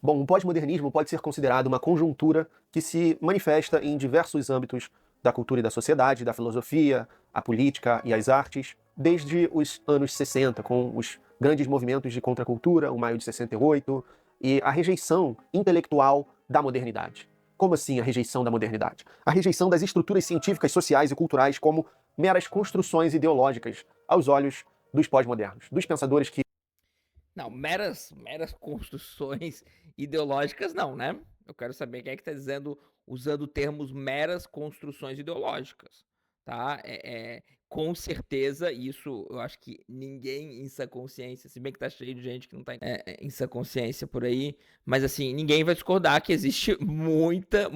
Bom, o pós-modernismo pode ser considerado uma conjuntura que se manifesta em diversos âmbitos da cultura e da sociedade, da filosofia, a política e as artes, desde os anos 60, com os grandes movimentos de contracultura, o Maio de 68, e a rejeição intelectual da modernidade. Como assim a rejeição da modernidade? A rejeição das estruturas científicas, sociais e culturais como meras construções ideológicas aos olhos dos pós-modernos, dos pensadores que... Não, meras construções ideológicas não, né? Eu quero saber quem é que está dizendo, usando termos meras construções ideológicas, tá? Com certeza, isso eu acho que ninguém em sã consciência, se bem que tá cheio de gente que não tá em sã consciência por aí, mas assim, ninguém vai discordar que existe muita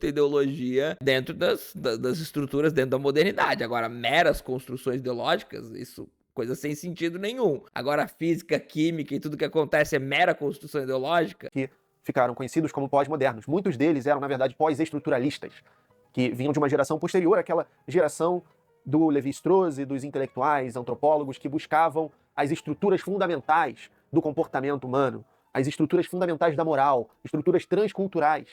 ideologia dentro das estruturas, dentro da modernidade. Agora, meras construções ideológicas, isso... coisa sem sentido nenhum. Agora, a física, a química e tudo que acontece é mera construção ideológica. Que ficaram conhecidos como pós-modernos. Muitos deles eram, na verdade, pós-estruturalistas, que vinham de uma geração posterior àquela geração do Levi-Strauss e dos intelectuais, antropólogos, que buscavam as estruturas fundamentais do comportamento humano, as estruturas fundamentais da moral, estruturas transculturais.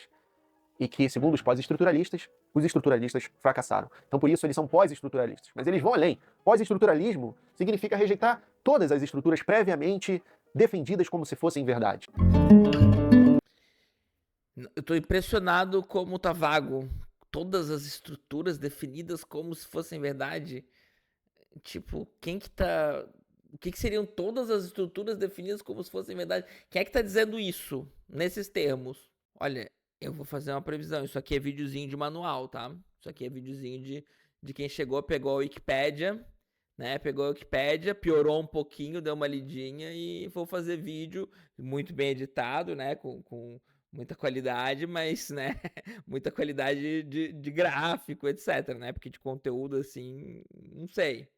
E que, segundo os pós-estruturalistas, os estruturalistas fracassaram. Então, por isso, eles são pós-estruturalistas. Mas eles vão além. Pós-estruturalismo significa rejeitar todas as estruturas previamente defendidas como se fossem verdade. Eu tô impressionado como tá vago. Todas as estruturas definidas como se fossem verdade. Tipo, quem que tá... O que seriam todas as estruturas definidas como se fossem verdade? Quem é que tá dizendo isso, nesses termos? Olha... Eu vou fazer uma previsão. Isso aqui é videozinho de manual, tá? Isso aqui é videozinho de quem chegou, pegou a Wikipédia, né? Pegou a Wikipédia, piorou um pouquinho, deu uma lidinha e vou fazer vídeo muito bem editado, né? Com muita qualidade, mas, né? Muita qualidade de gráfico, etc, né? Porque de conteúdo, assim, não sei.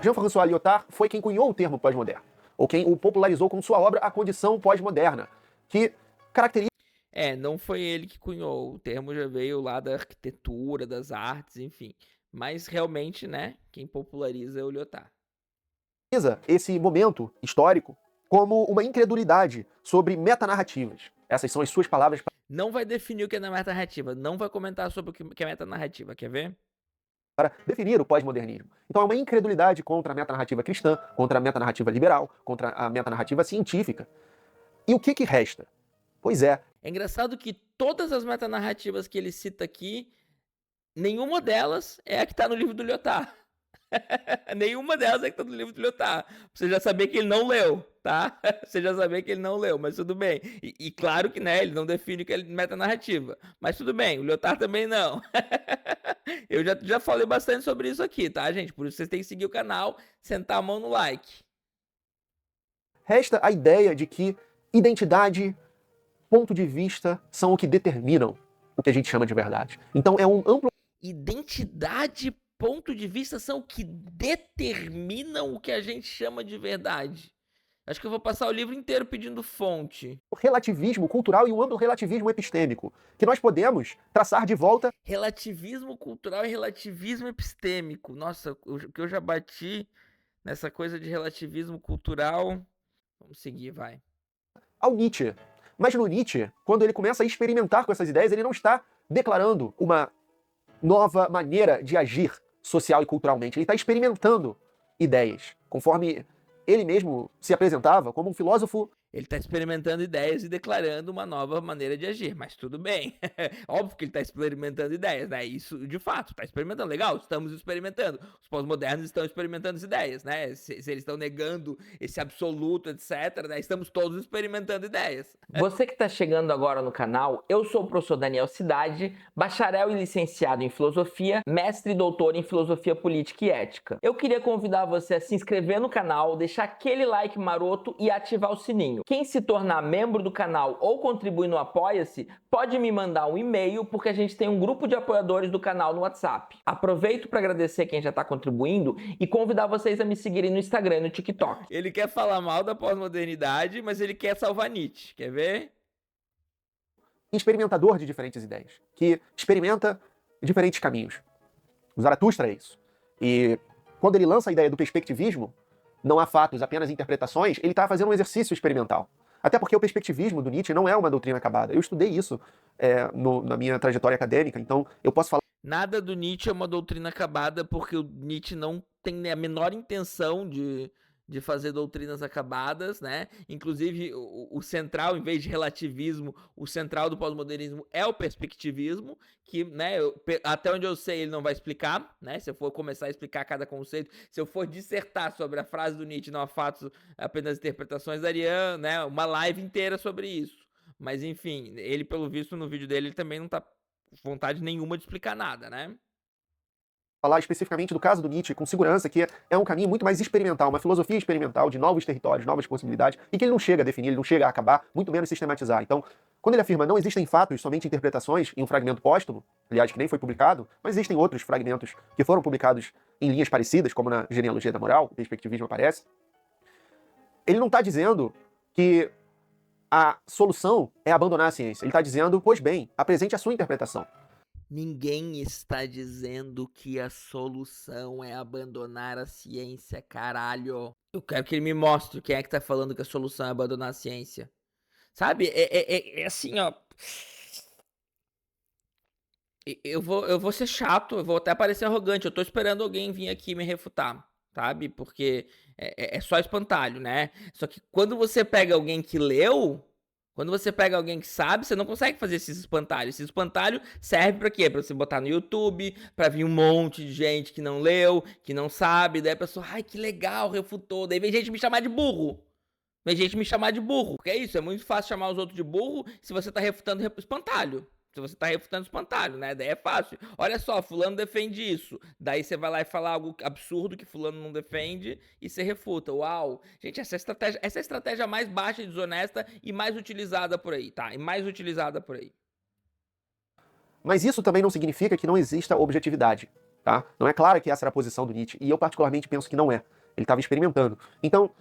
Jean-François Lyotard foi quem cunhou o termo pós-moderno, ou quem o popularizou com sua obra A Condição Pós-Moderna, que caracteriza... Não foi ele que cunhou, o termo já veio lá da arquitetura, das artes, enfim. Mas realmente, né, quem populariza é o Lyotard. Esse momento histórico como uma incredulidade sobre metanarrativas. Essas são as suas palavras. Não vai definir o que é metanarrativa, não vai comentar sobre o que é metanarrativa, quer ver? Para definir o pós-modernismo. Então é uma incredulidade contra a metanarrativa cristã, contra a metanarrativa liberal, contra a metanarrativa científica. E o que resta? Pois é. É engraçado que todas as metanarrativas que ele cita aqui, nenhuma delas é a que está no livro do Lyotard. Nenhuma delas é que tá no livro do Lyotard. Você já sabia que ele não leu, tá? Você já sabia que ele não leu, mas tudo bem. E claro que, né, ele não define o que é metanarrativa. Mas tudo bem, o Lyotard também não. Eu já falei bastante sobre isso aqui, tá, gente? Por isso vocês têm que seguir o canal, sentar a mão no like. Resta a ideia de que identidade, ponto de vista, são o que determinam o que a gente chama de verdade. Então é um amplo... Identidade, ponto de vista são o que determinam o que a gente chama de verdade. Acho que eu vou passar o livro inteiro pedindo fonte. O relativismo cultural e um amplo relativismo epistêmico, que nós podemos traçar de volta... Relativismo cultural e relativismo epistêmico. Nossa, o que eu já bati nessa coisa de relativismo cultural... Vamos seguir, vai. Ao Nietzsche. Mas no Nietzsche, quando ele começa a experimentar com essas ideias, ele não está declarando uma nova maneira de agir social e culturalmente. Ele está experimentando ideias, conforme ele mesmo se apresentava como um filósofo. Ele está experimentando ideias e declarando uma nova maneira de agir, mas tudo bem. Óbvio que ele está experimentando ideias, né? Isso, de fato, está experimentando. Legal, estamos experimentando. Os pós-modernos estão experimentando as ideias, né? Se eles estão negando esse absoluto, etc., né? Estamos todos experimentando ideias. Você que está chegando agora no canal, eu sou o professor Daniel Cidade, bacharel e licenciado em filosofia, mestre e doutor em filosofia política e ética. Eu queria convidar você a se inscrever no canal, deixar aquele like maroto e ativar o sininho. Quem se tornar membro do canal ou contribuir no Apoia-se, pode me mandar um e-mail, porque a gente tem um grupo de apoiadores do canal no WhatsApp. Aproveito para agradecer quem já está contribuindo e convidar vocês a me seguirem no Instagram e no TikTok. Ele quer falar mal da pós-modernidade, mas ele quer salvar Nietzsche. Quer ver? Experimentador de diferentes ideias, que experimenta diferentes caminhos. O Zaratustra é isso. E quando ele lança a ideia do perspectivismo, não há fatos, apenas interpretações, ele está fazendo um exercício experimental. Até porque o perspectivismo do Nietzsche não é uma doutrina acabada. Eu estudei isso na minha trajetória acadêmica, então eu posso falar. Nada do Nietzsche é uma doutrina acabada, porque o Nietzsche não tem a menor intenção de fazer doutrinas acabadas, né? Inclusive, o central, em vez de relativismo, o central do pós-modernismo é o perspectivismo, que, né, até onde eu sei, ele não vai explicar, né? Se eu for começar a explicar cada conceito, se eu for dissertar sobre a frase do Nietzsche, não há fatos, apenas interpretações, daria, né, uma live inteira sobre isso. Mas, enfim, ele, pelo visto, no vídeo dele, ele também não tá com vontade nenhuma de explicar nada, né? Falar especificamente do caso do Nietzsche com segurança, que é um caminho muito mais experimental, uma filosofia experimental de novos territórios, novas possibilidades, e que ele não chega a definir, ele não chega a acabar, muito menos sistematizar. Então, quando ele afirma não existem fatos, somente interpretações, em um fragmento póstumo, aliás, que nem foi publicado, mas existem outros fragmentos que foram publicados em linhas parecidas, como na Genealogia da Moral, o perspectivismo aparece, ele não está dizendo que a solução é abandonar a ciência. Ele está dizendo, pois bem, apresente a sua interpretação. Ninguém está dizendo que a solução é abandonar a ciência, caralho. Eu quero que ele me mostre quem é que tá falando que a solução é abandonar a ciência. Sabe? É assim, ó. Eu vou ser chato, eu vou até parecer arrogante. Eu tô esperando alguém vir aqui me refutar, sabe? Porque é só espantalho, né? Só que quando você pega alguém que leu, quando você pega alguém que sabe, você não consegue fazer esses espantalhos. Esse espantalho serve pra quê? Pra você botar no YouTube, pra vir um monte de gente que não leu, que não sabe, daí a pessoa, ai, que legal, refutou. Daí vem gente me chamar de burro. Vem gente me chamar de burro. Porque é isso, é muito fácil chamar os outros de burro se você tá refutando espantalho. Se você tá refutando espantalho, né? Daí é fácil. Olha só, fulano defende isso. Daí você vai lá e fala algo absurdo que fulano não defende e você refuta. Uau! Gente, essa é a estratégia mais baixa e desonesta e mais utilizada por aí, tá? E mais utilizada por aí. Mas isso também não significa que não exista objetividade, tá? Não é claro que essa era a posição do Nietzsche, e eu particularmente penso que não é. Ele estava experimentando. Então,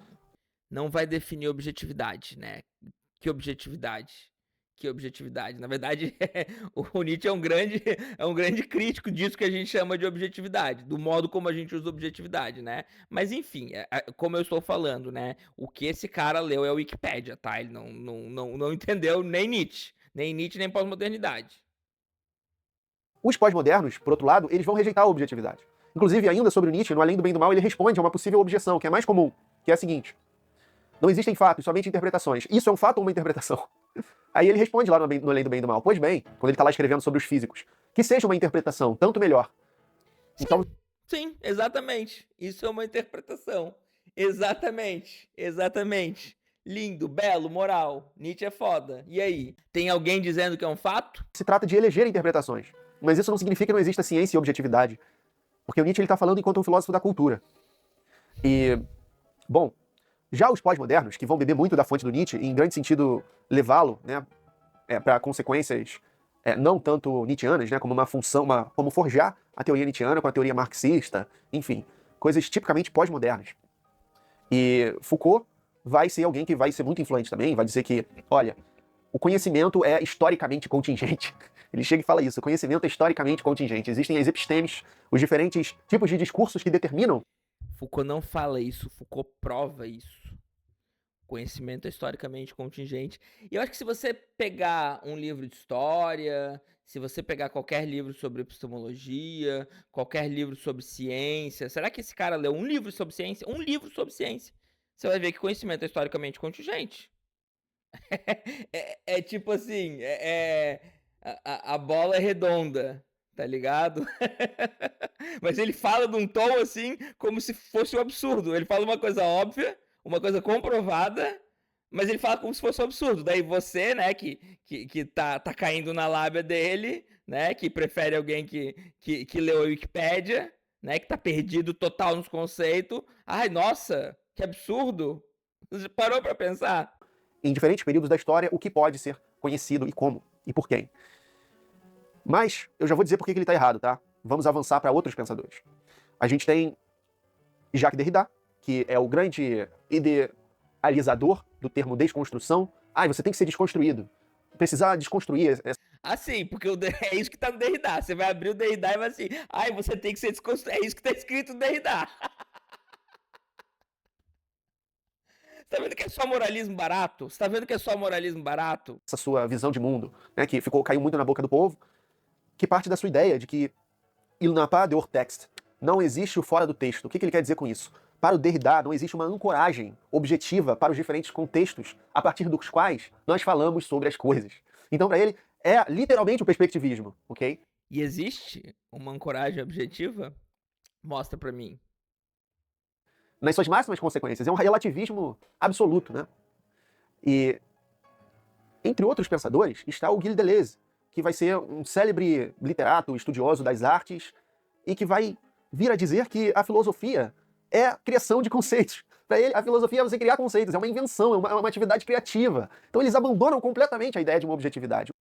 não vai definir objetividade, né? Que objetividade? Que objetividade? Na verdade, o Nietzsche é um grande crítico disso que a gente chama de objetividade, do modo como a gente usa objetividade, né? Mas enfim, como eu estou falando, né? O que esse cara leu é a Wikipédia, tá? Ele não entendeu nem Nietzsche, nem pós-modernidade. os pós-modernos, por outro lado, eles vão rejeitar a objetividade. Inclusive, ainda sobre o Nietzsche, no Além do Bem e do Mal, ele responde a uma possível objeção, que é mais comum, que é a seguinte: não existem fatos, somente interpretações. Isso é um fato ou uma interpretação? Aí ele responde lá no Além do Bem e do Mal. Pois bem, quando ele está lá escrevendo sobre os físicos, que seja uma interpretação, tanto melhor. Então, sim, exatamente. Isso é uma interpretação. Exatamente. Lindo, belo, moral. Nietzsche é foda. E aí? Tem alguém dizendo que é um fato? se trata de eleger interpretações. Mas isso não significa que não exista ciência e objetividade. Porque o Nietzsche está falando enquanto um filósofo da cultura. E, bom, já os pós-modernos, que vão beber muito da fonte do Nietzsche, e em grande sentido levá-lo, né, para consequências não tanto nietzschianas, né, como uma função, como forjar a teoria nietzschiana com a teoria marxista, enfim, coisas tipicamente pós-modernas. E Foucault vai ser alguém que vai ser muito influente também, vai dizer que, olha, o conhecimento é historicamente contingente. Ele chega e fala isso, o conhecimento é historicamente contingente. Existem as epistemes, os diferentes tipos de discursos que determinam. Foucault não fala isso, Foucault prova isso. Conhecimento é historicamente contingente. E eu acho que se você pegar um livro de história, se você pegar qualquer livro sobre epistemologia, qualquer livro sobre ciência, será que esse cara leu um livro sobre ciência? Um livro sobre ciência. Você vai ver que conhecimento é historicamente contingente. Tipo assim, a bola é redonda, tá ligado? Mas ele fala de um tom assim, como se fosse um absurdo. Ele fala uma coisa óbvia, uma coisa comprovada, mas ele fala como se fosse um absurdo. Daí você, né, que tá caindo na lábia dele, né, que prefere alguém que leu a Wikipédia, né, que tá perdido total nos conceitos. Ai, nossa, que absurdo. Você parou pra pensar? Em diferentes períodos da história, o que pode ser conhecido e como, e por quem. Mas eu já vou dizer por que ele está errado, tá? Vamos avançar para outros pensadores. A gente tem Jacques Derrida, que é o grande idealizador do termo desconstrução. Você tem que ser desconstruído. Precisar desconstruir. Sim, porque é isso que tá no Derrida. Você vai abrir o Derrida e vai assim, você tem que ser desconstruído. É isso que tá escrito no Derrida. tá vendo que é só moralismo barato? Você tá vendo que é só moralismo barato? Essa sua visão de mundo, né, que caiu muito na boca do povo, que parte da sua ideia de que il n'a pas de hors texte, não existe o fora do texto. O que ele quer dizer com isso? Para o Derrida, não existe uma ancoragem objetiva para os diferentes contextos a partir dos quais nós falamos sobre as coisas. Então, para ele, é literalmente o perspectivismo, ok? E existe uma ancoragem objetiva? Mostra pra mim. Nas suas máximas consequências. É um relativismo absoluto, né? E, entre outros pensadores, está o Gilles Deleuze, que vai ser um célebre literato, estudioso das artes, e que vai vir a dizer que a filosofia é a criação de conceitos. Para ele, a filosofia é você criar conceitos, é uma invenção, é uma atividade criativa. Então eles abandonam completamente a ideia de uma objetividade.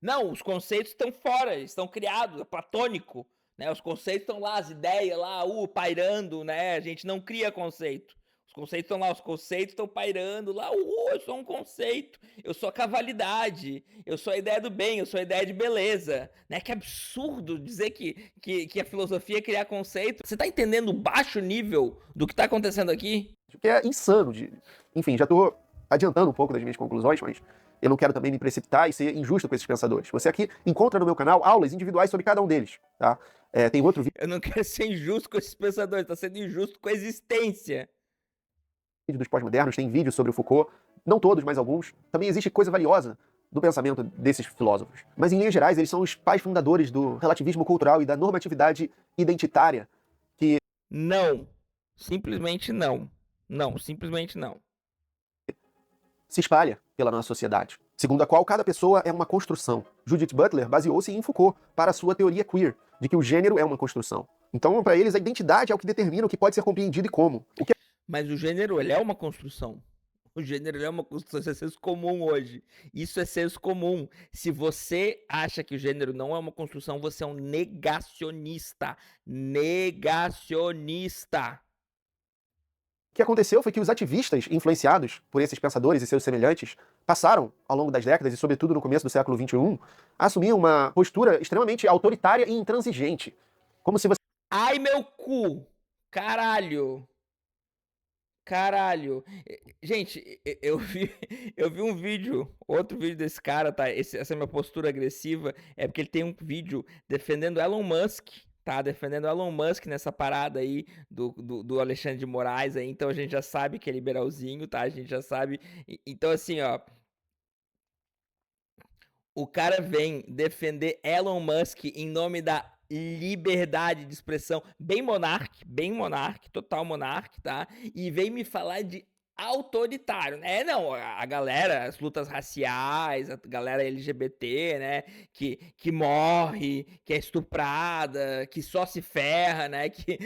Não, os conceitos estão fora, eles estão criados, é platônico, né? Os conceitos estão lá, as ideias lá, pairando, né? A gente não cria conceito. Os conceitos estão lá, os conceitos estão pairando lá, eu sou um conceito, eu sou a cavalidade, eu sou a ideia do bem, eu sou a ideia de beleza, né? Que absurdo dizer que a filosofia é criar conceito. Você tá entendendo o baixo nível do que tá acontecendo aqui? Que é insano. Enfim, já estou adiantando um pouco das minhas conclusões, mas eu não quero também me precipitar e ser injusto com esses pensadores. Você aqui encontra no meu canal aulas individuais sobre cada um deles, tá? Tem outro vídeo Eu não quero ser injusto com esses pensadores, tá sendo injusto com a existência. dos pós-modernos, tem vídeos sobre o Foucault, não todos, mas alguns. Também existe coisa valiosa do pensamento desses filósofos. Mas, em linhas gerais, eles são os pais fundadores do relativismo cultural e da normatividade identitária, que Não. Simplesmente não. Não, simplesmente não. se espalha pela nossa sociedade, segundo a qual cada pessoa é uma construção. Judith Butler baseou-se em Foucault para a sua teoria queer, de que o gênero é uma construção. Então, para eles, a identidade é o que determina o que pode ser compreendido e como. O que Mas o gênero, ele é uma construção. O gênero, ele é uma construção. Isso é senso comum hoje. Isso é senso comum. Se você acha que o gênero não é uma construção, você é um negacionista. Negacionista. que aconteceu foi que os ativistas, influenciados por esses pensadores e seus semelhantes, passaram, ao longo das décadas, e sobretudo no começo do século XXI, a assumir uma postura extremamente autoritária e intransigente. Como se você... Ai, meu cu! Caralho! Caralho. Gente, eu vi um vídeo, outro vídeo desse cara, tá? Essa minha postura agressiva é porque ele tem um vídeo defendendo Elon Musk, tá? Defendendo Elon Musk nessa parada aí do Alexandre de Moraes aí. Então a gente já sabe que é liberalzinho, tá? A gente já sabe. Então assim, ó. O cara vem defender Elon Musk em nome da liberdade de expressão, bem monarque, total monarque, tá? E vem me falar de autoritário, né? Não, a galera, as lutas raciais, a galera LGBT, né? Que morre, que é estuprada, que só se ferra, né? Que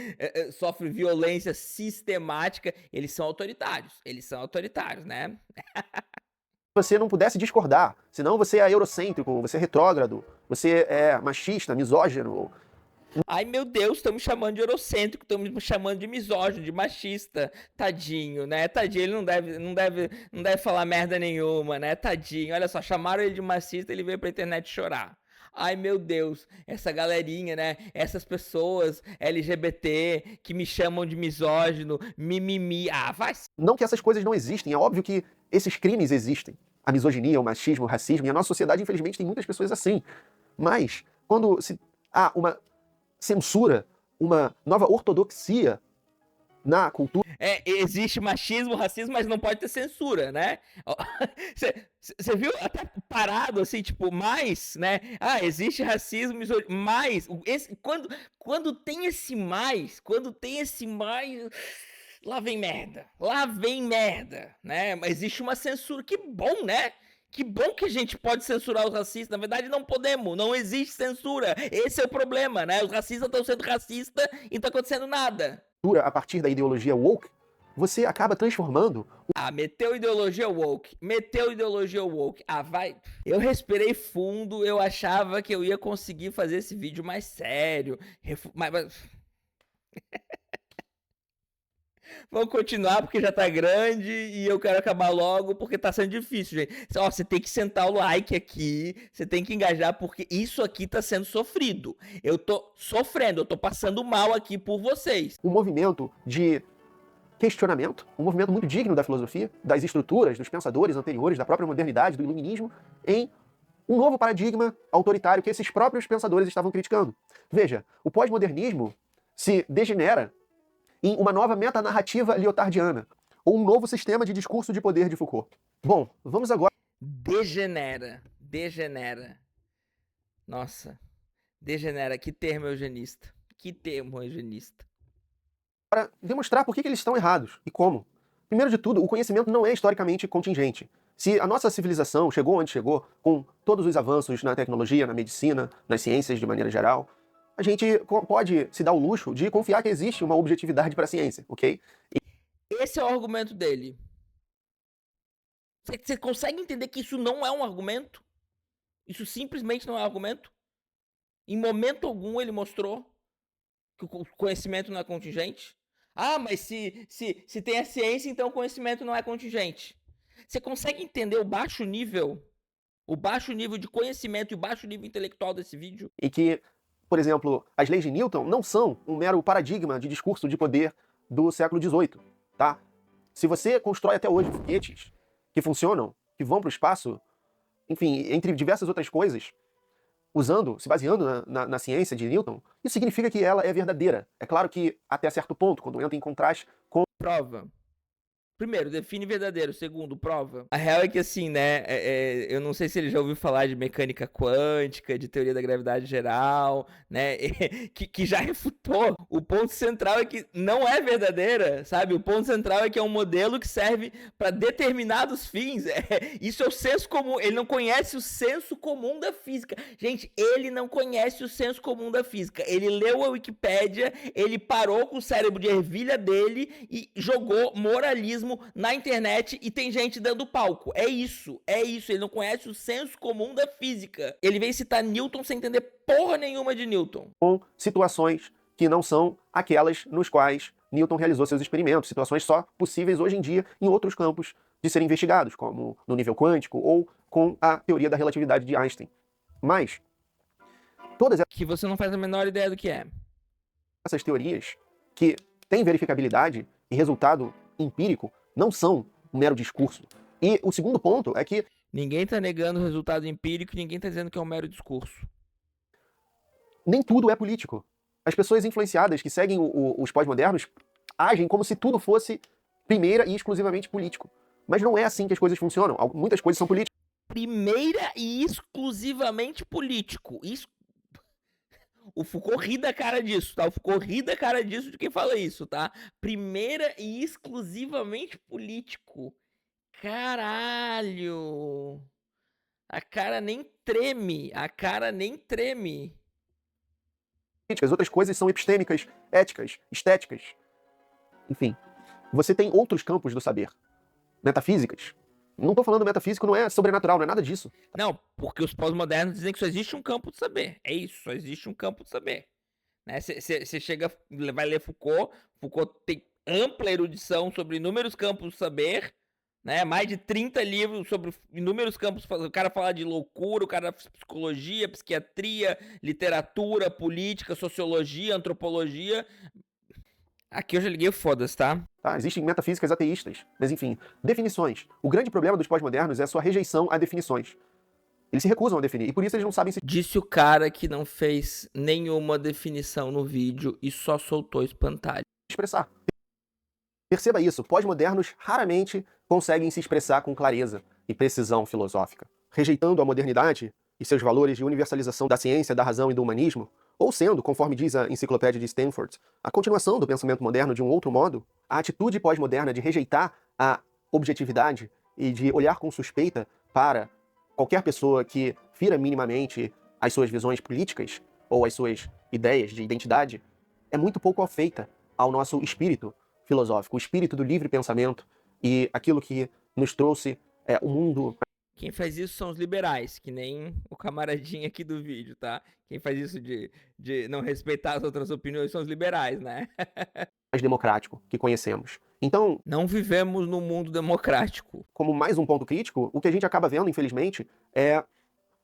sofre violência sistemática, eles são autoritários, né? você não pudesse discordar, senão você é eurocêntrico, você é retrógrado, você é machista, misógino. Ai, meu Deus, estão me chamando de eurocêntrico, estão me chamando de misógino, de machista. Tadinho, né? Tadinho, ele não deve falar merda nenhuma, né? Tadinho. Olha só, chamaram ele de machista, ele veio pra internet chorar. Ai, meu Deus, essa galerinha, né? Essas pessoas LGBT que me chamam de misógino, mimimi. Ah, vai. Não que essas coisas não existem, é óbvio que esses crimes existem. A misoginia, o machismo, o racismo, e a nossa sociedade, infelizmente, tem muitas pessoas assim. Mas, quando há uma censura, uma nova ortodoxia na cultura... Existe machismo, racismo, mas não pode ter censura, né? Você viu até parado, assim, tipo, mais, né? Ah, existe racismo, mais. Quando tem esse mais, lá vem merda, né? Mas existe uma censura, que bom, né? Que bom que a gente pode censurar os racistas. Na verdade, não podemos. Não existe censura. Esse é o problema, né? Os racistas estão sendo racistas e não está acontecendo nada. A partir da ideologia woke, você acaba transformando... Meteu ideologia woke. Ah, vai. Eu respirei fundo, eu achava que eu ia conseguir fazer esse vídeo mais sério. Mas... Vamos continuar porque já tá grande e eu quero acabar logo porque tá sendo difícil, gente. Ó, você tem que sentar o like aqui, você tem que engajar porque isso aqui tá sendo sofrido. Eu tô sofrendo, eu tô passando mal aqui por vocês. Um movimento de questionamento, um movimento muito digno da filosofia, das estruturas, dos pensadores anteriores, da própria modernidade, do iluminismo, em um novo paradigma autoritário que esses próprios pensadores estavam criticando. Veja, o pós-modernismo se degenera em uma nova metanarrativa lyotardiana, ou um novo sistema de discurso de poder de Foucault. Bom, vamos agora Degenera. Nossa. Degenera. Que termo eugenista. para demonstrar por que eles estão errados e como. Primeiro de tudo, o conhecimento não é historicamente contingente. Se a nossa civilização chegou onde chegou, com todos os avanços na tecnologia, na medicina, nas ciências de maneira geral, a gente pode se dar o luxo de confiar que existe uma objetividade para a ciência, ok? Esse é o argumento dele. Você consegue entender que isso não é um argumento? Isso simplesmente não é argumento? Em momento algum ele mostrou que o conhecimento não é contingente? Ah, mas se tem a ciência, então o conhecimento não é contingente. Você consegue entender o baixo nível de conhecimento e o baixo nível intelectual desse vídeo? E que, por exemplo, as leis de Newton não são um mero paradigma de discurso de poder do século XVIII, tá? Se você constrói até hoje foguetes que funcionam, que vão para o espaço, enfim, entre diversas outras coisas, se baseando na ciência de Newton, isso significa que ela é verdadeira. É claro que até certo ponto, quando entra em contraste com... Prova. Primeiro, define verdadeiro. Segundo, prova. A real é que assim, né, eu não sei se ele já ouviu falar de mecânica quântica, de teoria da gravidade geral, né, que já refutou. O ponto central é que não é verdadeira, sabe? O ponto central é que é um modelo que serve para determinados fins. Isso é o senso comum. Ele não conhece o senso comum da física. Gente, ele não conhece o senso comum da física. Ele leu a Wikipédia, ele parou com o cérebro de ervilha dele e jogou moralismo na internet e tem gente dando palco. É isso. Ele não conhece o senso comum da física. Ele veio citar Newton sem entender porra nenhuma de Newton. Com situações que não são aquelas nos quais Newton realizou seus experimentos, situações só possíveis hoje em dia em outros campos de serem investigados, como no nível quântico ou com a teoria da relatividade de Einstein. Mas todas que você não faz a menor ideia do que é. Essas teorias que têm verificabilidade e resultado empírico não são um mero discurso. E o segundo ponto é que ninguém está negando o resultado empírico, ninguém está dizendo que é um mero discurso. Nem tudo é político. As pessoas influenciadas que seguem os pós-modernos agem como se tudo fosse primeira e exclusivamente político. Mas não é assim que as coisas funcionam. Muitas coisas são políticas. Primeira e exclusivamente político. Isso... O Foucault ri da cara disso, tá? O Foucault ri da cara disso de quem fala isso, tá? Primeira e exclusivamente político. Caralho! A cara nem treme. As outras coisas são epistêmicas, éticas, estéticas. Enfim, você tem outros campos do saber. Metafísicas. Não estou falando metafísico, não é sobrenatural, não é nada disso. Não, porque os pós-modernos dizem que só existe um campo de saber. É isso, só existe um campo de saber. Você chega, vai ler Foucault tem ampla erudição sobre inúmeros campos de saber, né? Mais de 30 livros sobre inúmeros campos. O cara fala de loucura, o cara psicologia, psiquiatria, literatura, política, sociologia, antropologia. Aqui eu já liguei o foda-se, tá? Existem metafísicas ateístas, mas enfim, definições. O grande problema dos pós-modernos é a sua rejeição a definições. Eles se recusam a definir, e por isso eles não sabem se... Disse o cara que não fez nenhuma definição no vídeo e só soltou espantalho. Expressar. Perceba isso, pós-modernos raramente conseguem se expressar com clareza e precisão filosófica. Rejeitando a modernidade e seus valores de universalização da ciência, da razão e do humanismo, ou sendo, conforme diz a enciclopédia de Stanford, a continuação do pensamento moderno de um outro modo, a atitude pós-moderna de rejeitar a objetividade e de olhar com suspeita para qualquer pessoa que fira minimamente as suas visões políticas ou as suas ideias de identidade, é muito pouco afeita ao nosso espírito filosófico, o espírito do livre pensamento e aquilo que nos trouxe o mundo... Quem faz isso são os liberais, que nem o camaradinho aqui do vídeo, tá? Quem faz isso de não respeitar as outras opiniões são os liberais, né? mais democrático que conhecemos. Então... não vivemos num mundo democrático. Como mais um ponto crítico, o que a gente acaba vendo, infelizmente, é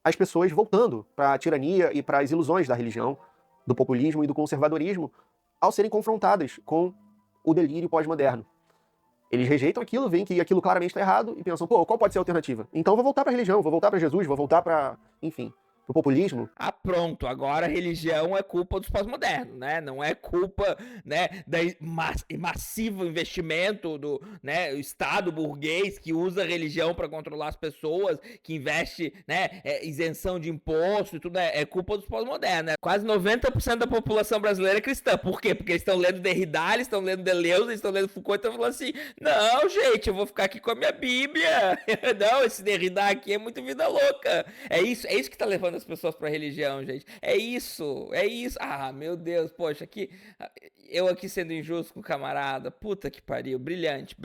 as pessoas voltando para a tirania e para as ilusões da religião, do populismo e do conservadorismo, ao serem confrontadas com o delírio pós-moderno. Eles rejeitam aquilo, veem que aquilo claramente está errado e pensam, pô, qual pode ser a alternativa? Então eu vou voltar para a religião, vou voltar para Jesus, vou voltar para, enfim, pro populismo. Ah, pronto, agora a religião é culpa dos pós-modernos, né? Não é culpa, né, da massivo investimento do, né, o Estado burguês que usa a religião para controlar as pessoas, que investe, né, isenção de imposto e tudo, é culpa dos pós-modernos, né? Quase 90% da população brasileira é cristã. Por quê? Porque eles estão lendo Derrida, eles estão lendo Deleuze, eles estão lendo Foucault e estão falando assim, não, gente, eu vou ficar aqui com a minha Bíblia. Não, esse Derrida aqui é muito vida louca. É isso que tá levando as pessoas pra religião, gente. É isso. Ah, meu Deus, poxa, eu aqui sendo injusto com o camarada. Puta que pariu. Brilhante,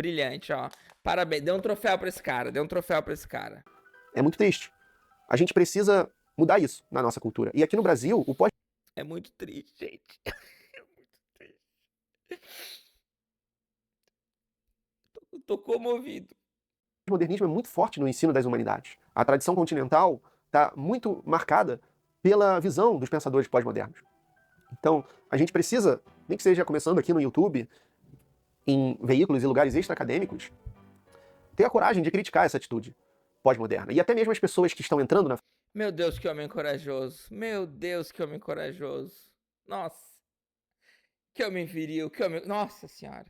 ó. Parabéns. Dê um troféu pra esse cara. É muito triste. A gente precisa mudar isso na nossa cultura. E aqui no Brasil, o É muito triste, gente. É muito triste. Tô comovido. pós-modernismo é muito forte no ensino das humanidades. A tradição continental está muito marcada pela visão dos pensadores pós-modernos. Então, a gente precisa, nem que seja começando aqui no YouTube, em veículos e lugares extra-acadêmicos, ter a coragem de criticar essa atitude pós-moderna. E até mesmo as pessoas que estão entrando na Meu Deus, que homem corajoso. Nossa. Que homem viril, Nossa Senhora.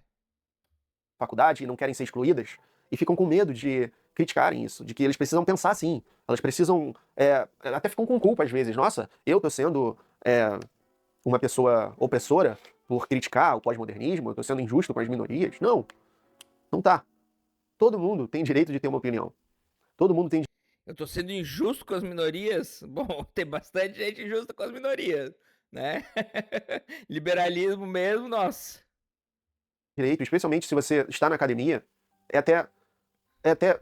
faculdade e não querem ser excluídas, e ficam com medo de criticarem isso, de que eles precisam pensar assim. Elas precisam, até ficam com culpa às vezes. Nossa, eu tô sendo uma pessoa opressora por criticar o pós-modernismo, eu tô sendo injusto com as minorias. Não, não tá. Todo mundo tem direito de ter uma opinião. Todo mundo tem Eu tô sendo injusto com as minorias? Bom, tem bastante gente injusta com as minorias, né? Liberalismo mesmo, nossa. direito, especialmente se você está na academia, é até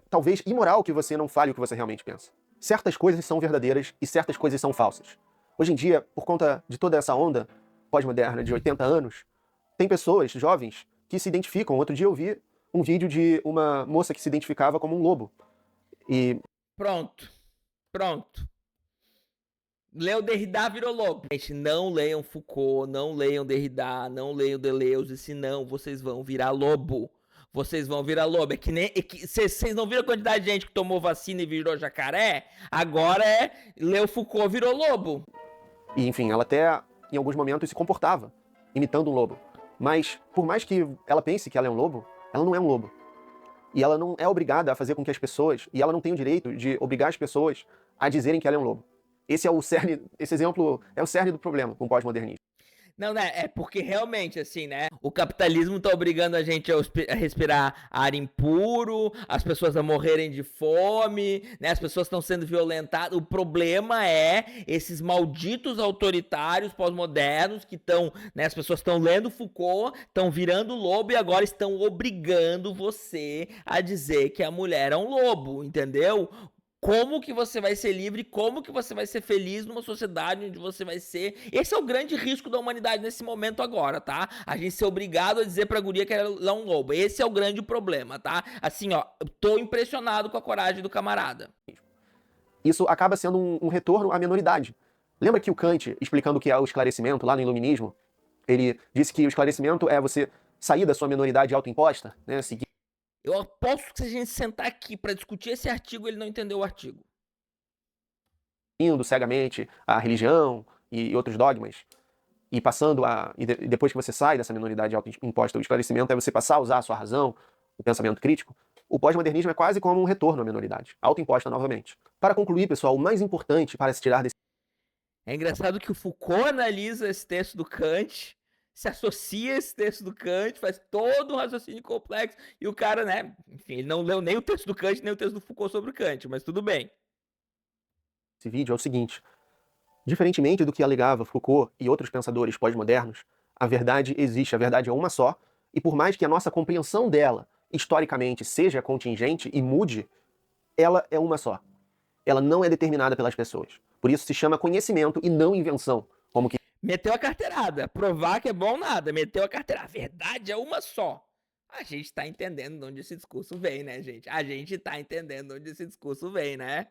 talvez imoral que você não fale o que você realmente pensa. Certas coisas são verdadeiras e certas coisas são falsas. Hoje em dia, por conta de toda essa onda pós-moderna de 80 anos, tem pessoas, jovens, que se identificam. Outro dia eu vi um vídeo de uma moça que se identificava como um lobo. E Pronto. Leu Derrida, virou lobo. Gente, não leiam Foucault, não leiam Derrida, não leiam Deleuze, senão vocês vão virar lobo. É que nem. Vocês não viram a quantidade de gente que tomou vacina e virou jacaré? Agora leu Foucault, virou lobo. E, enfim, ela até, em alguns momentos, se comportava imitando um lobo. Mas, por mais que ela pense que ela é um lobo, ela não é um lobo. E ela não é obrigada a fazer com que as pessoas, e ela não tem o direito de obrigar as pessoas a dizerem que ela é um lobo. Esse exemplo é o cerne do problema com o pós-modernismo. Não, né? É porque realmente, assim, né? O capitalismo tá obrigando a gente a respirar ar impuro, as pessoas a morrerem de fome, né? As pessoas estão sendo violentadas. O problema é esses malditos autoritários pós-modernos que estão, né? As pessoas estão lendo Foucault, estão virando lobo e agora estão obrigando você a dizer que a mulher é um lobo, entendeu? Como que você vai ser livre, como que você vai ser feliz numa sociedade onde você vai ser... Esse é o grande risco da humanidade nesse momento agora, tá? A gente ser obrigado a dizer pra guria que ela é um lobo. Esse é o grande problema, tá? Assim, ó, eu tô impressionado com a coragem do camarada. Isso acaba sendo um retorno à minoridade. Lembra que o Kant, explicando o que é o esclarecimento lá no Iluminismo, ele disse que o esclarecimento é você sair da sua minoridade autoimposta, né? Seguir Eu aposto que se a gente sentar aqui pra discutir esse artigo, ele não entendeu o artigo. indo cegamente a religião e outros dogmas, e passando e depois que você sai dessa minoridade autoimposta, o esclarecimento é você passar a usar a sua razão, o pensamento crítico. O pós-modernismo é quase como um retorno à minoridade, autoimposta novamente. Para concluir, pessoal, o mais importante para se tirar desse É engraçado que o Foucault analisa esse texto do Kant, se associa a esse texto do Kant, faz todo um raciocínio complexo, e o cara, né, enfim, ele não leu nem o texto do Kant, nem o texto do Foucault sobre o Kant, mas tudo bem. vídeo é o seguinte: diferentemente do que alegava Foucault e outros pensadores pós-modernos, a verdade existe, a verdade é uma só, e por mais que a nossa compreensão dela, historicamente, seja contingente e mude, ela é uma só. Ela não é determinada pelas pessoas. Por isso se chama conhecimento e não invenção, como que Meteu a carteirada, provar que é bom nada, meteu a carteirada, a verdade é uma só. A gente tá entendendo de onde esse discurso vem, né, gente? A gente tá entendendo de onde esse discurso vem, né?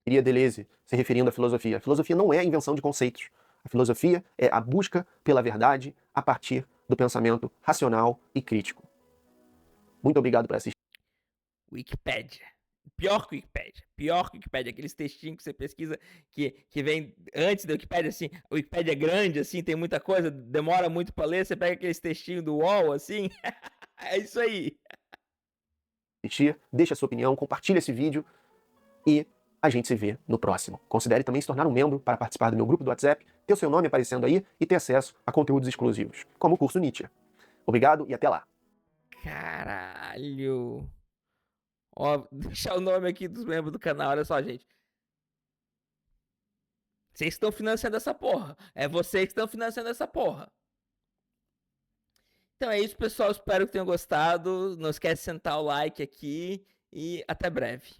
diria Deleuze, se referindo à filosofia. A filosofia não é a invenção de conceitos. A filosofia é a busca pela verdade a partir do pensamento racional e crítico. Muito obrigado por assistir. Wikipédia. Pior que Wikipédia. Pior que Wikipédia. Aqueles textinhos que você pesquisa que vem antes da Wikipédia, assim. A Wikipédia é grande, assim, tem muita coisa, demora muito pra ler. Você pega aqueles textinhos do UOL, assim. É isso aí. Deixa a sua opinião, compartilha esse vídeo e a gente se vê no próximo. Considere também se tornar um membro para participar do meu grupo do WhatsApp, ter o seu nome aparecendo aí e ter acesso a conteúdos exclusivos, como o curso Nietzsche. Obrigado e até lá. Caralho. Ó, deixar o nome aqui dos membros do canal, olha só, gente. Vocês estão financiando essa porra. É vocês que estão financiando essa porra. Então é isso, pessoal. Espero que tenham gostado. Não esquece de sentar o like aqui e até breve.